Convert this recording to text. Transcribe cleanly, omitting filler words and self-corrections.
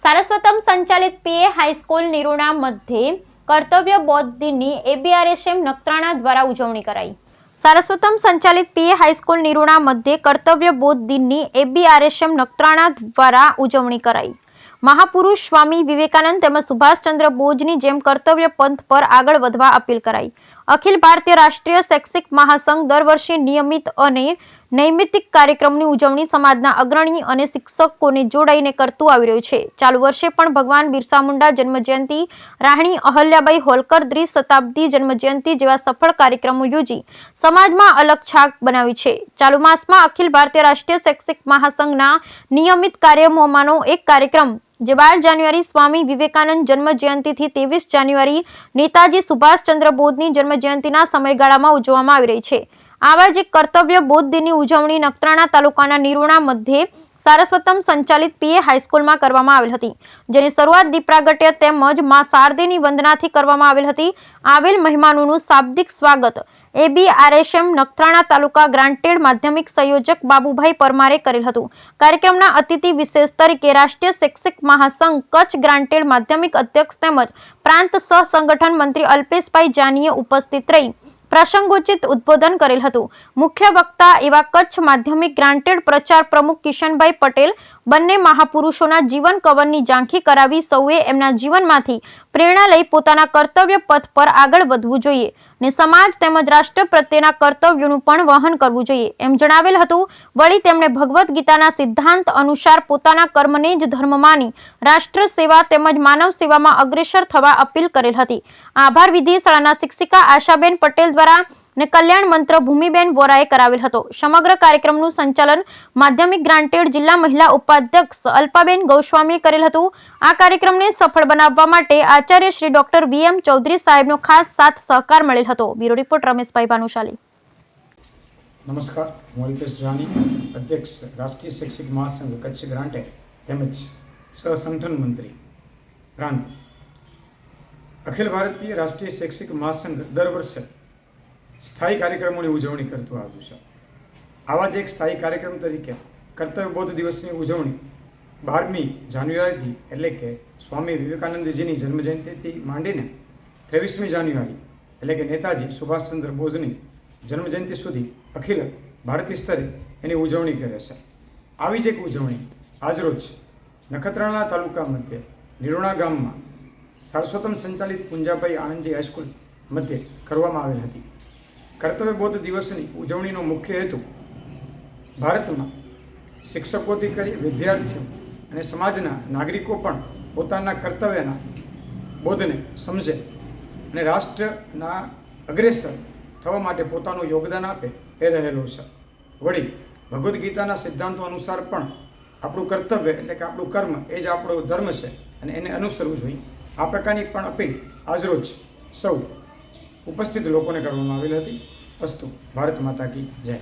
सारस्वतम संचालित पीए हाईस्कूल निरुणा मध्ये कर्तव्य बोध दिनની एबीआरएसएम नखत्राણા દ્વારા ઉજવણી કરાઈ। सारस्वतम संचालित पीए हाईस्कूल निरुणा मध्ये कर्तव्य बोध दिनની एबीआरएसएम नखत्राણા દ્વારા ઉજવણી કરાઈ। महापुरुष स्वामी विवेकानंद તેમજ સુભાષચંદ્ર બોઝની જેમ કર્તવ્ય પંથ પર આગળ વધવા અપીલ કરાઈ। અખિલ ભારતીય રાષ્ટ્રીય શૈક્ષિક મહાસંઘ દર વર્ષે નિયમિત અને નૈમિતિક કાર્યક્રમની ઉજવણી સમાજના અગ્રણી અને શિક્ષકોને જોડાઈને કરતું આવી રહ્યું છે। ચાલુ વર્ષે પણ ભગવાન બિરસા મુંડા જન્મજયંતિ, રાણી અહલ્યાબાઈ હોલકર દ્વિશતાબ્દી જન્મજયંતિ જેવા સફળ કાર્યક્રમો યોજી સમાજમાં અલગ છાપ બનાવી છે। ચાલુ માસમાં અખિલ ભારતીય રાષ્ટ્રીય શૈક્ષિક મહાસંઘના નિયમિત કાર્યક્રમોમાંનો એક કાર્યક્રમ જે 12 જાન્યુઆરી સ્વામી વિવેકાનંદ જન્મ જયંતિથી 23 જાન્યુઆરી નેતાજી સુભાષચંદ્ર બોઝની જન્મ જયંતિના સમયગાળામાં ઉજવવામાં આવી રહી છે। આવા જ એક કર્તવ્ય બોધ દિનની ઉજવણી નખત્રાણા તાલુકાના નિરુણા મધ્યે સારસ્વતમ સંચાલિત પીએ હાઈસ્કૂલમાં કરવામાં આવેલ હતી, જેની શરૂઆત દીપ પ્રાગટ્ય તેમજ માં શારદેની વંદનાથી કરવામાં આવેલ હતી। આવેલ મહેમાનોનું શાબ્દિક સ્વાગત एबीआरएसएम नखत्राણા તાલુકા ગ્રાન્ટેડ માધ્યમિક સંયોજક બાબુભાઈ પરમારે કરેલ હતું। કાર્યક્રમના અતિથિ વિશેષ તરીકે રાષ્ટ્રીય શૈક્ષિક મહાસંઘ કચ્છ ગ્રાન્ટેડ માધ્યમિક અધ્યક્ષ તેમજ પ્રાંત સહ સંગઠન મંત્રી અલ્પેશભાઈ જાનીએ ઉપસ્થિત રહી પ્રસંગોચિત ઉદ્બોધન કરેલ હતું। મુખ્ય વક્તા એવા કચ્છ માધ્યમિક ગ્રાન્ટેડ પ્રચાર પ્રમુખ કિશનભાઈ પટેલ બંને મહાપુરુષોના જીવન કવનની ઝાંખી કરાવી સૌએ એમના જીવનમાંથી પ્રેરણા લઈ પોતાના કર્તવ્ય પથ પર આગળ વધવું જોઈએ ને સમાજ તેમજ રાષ્ટ્ર પ્રત્યેના કર્તવ્યોનું પણ વહન કરવું જોઈએ એમ જણાવેલ હતું। વળી તેમણે ભગવદ્ ગીતાના સિદ્ધાંત અનુસાર પોતાના કર્મને જ ધર્મ માની રાષ્ટ્ર સેવા તેમજ માનવ સેવામાં અગ્રેસર થવા અપીલ કરેલ હતી। આભાર વિધિ શાળાના શિક્ષિકા આશાબેન પટેલ દ્વારા ને કલ્યાણ મંત્ર ભૂમિબેન વોરાએ કરાવેલ હતો। સમગ્ર કાર્યક્રમનું સંચાલન માધ્યમિક ગ્રાન્ટેડ જિલ્લા મહિલા ઉપાધ્યક્ષ અલ્પાબેન ગૌસ્વામીએ કરેલ હતું। આ કાર્યક્રમને સફળ બનાવવા માટે આચાર્ય શ્રી ડોક્ટર વીએમ ચૌધરી સાહેબનો ખાસ સાથ સહકાર મળેલ હતો। Bureau report Rameshbhai Bhanushali. નમસ્કાર, હું અલ્પેશ જાની, અધ્યક્ષ રાષ્ટ્રીય શૈક્ષિક મહાસંઘ કચ્છ ગ્રાન્ટેડ તેમજ સહસંગઠન મંત્રી પ્રાંત। અખિલ ભારતીય રાષ્ટ્રીય શૈક્ષિક મહાસંઘ દર વર્ષે સ્થાયી કાર્યક્રમોની ઉજવણી કરતું આવ્યું છે। આવા જ એક સ્થાયી કાર્યક્રમ તરીકે કર્તવ્ય બોધ દિવસની ઉજવણી 12મી જાન્યુઆરીથી એટલે કે સ્વામી વિવેકાનંદજીની જન્મજયંતિથી માંડીને 23મી જાન્યુઆરી એટલે કે નેતાજી સુભાષચંદ્ર બોઝની જન્મજયંતિ સુધી અખિલ ભારતીય સ્તરે એની ઉજવણી કરે છે। આવી જ એક ઉજવણી આજરોજ નખત્રાણા તાલુકા મધ્યે નિરુણા ગામમાં સારસ્વતમ સંચાલિત પુંજાભાઈ આનંદજી હાઈસ્કૂલ મધ્યે કરવામાં આવેલ હતી। કર્તવ્ય બોધ દિવસની ઉજવણીનો મુખ્ય હેતુ ભારતમાં શિક્ષકોથી કરી વિદ્યાર્થીઓ અને સમાજના નાગરિકો પણ પોતાના કર્તવ્યના બોધને સમજે અને રાષ્ટ્રના અગ્રેસર થવા માટે પોતાનું યોગદાન આપે એ રહેલો છે। વળી ભગવદ્ ગીતાના સિદ્ધાંતો અનુસાર પણ આપણું કર્તવ્ય એટલે કે આપણું કર્મ એ જ આપણો ધર્મ છે અને એને અનુસરવું જોઈએ। આ પ્રકારની પણ અપીલ આજરોજ સૌ ઉપસ્થિત લોકોને કરવામાં આવેલી હતી। અસ્તુ ભારત માતા કી જય।